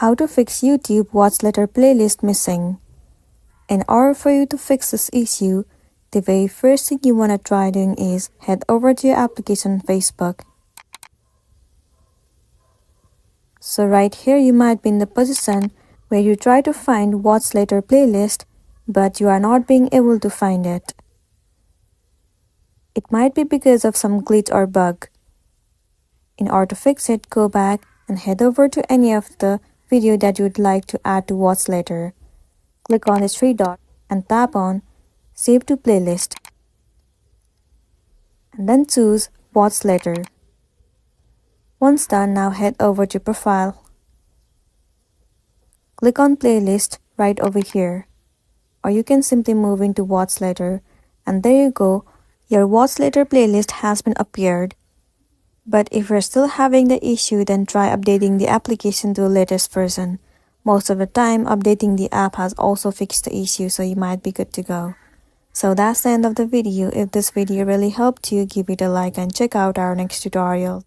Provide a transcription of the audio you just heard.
How to fix YouTube Watch Later playlist missing. In order for you to fix this issue, the very first thing you want to try doing is head over to your application Facebook. So right here you might be in the position where you try to find Watch Later playlist, but you are not being able to find it. It might be because of some glitch or bug. In order to fix it, go back and head over to any of the video that you would like to add to Watch Later. Click on this three dot and tap on Save to Playlist. And then choose Watch Later. Once done, now head over to Profile. Click on Playlist right over here. Or you can simply move into Watch Later. And there you go, your Watch Later playlist has been appeared. But if you're still having the issue, then try updating the application to the latest version. Most of the time, updating the app has also fixed the issue, so you might be good to go. So that's the end of the video. If this video really helped you, give it a like and check out our next tutorial.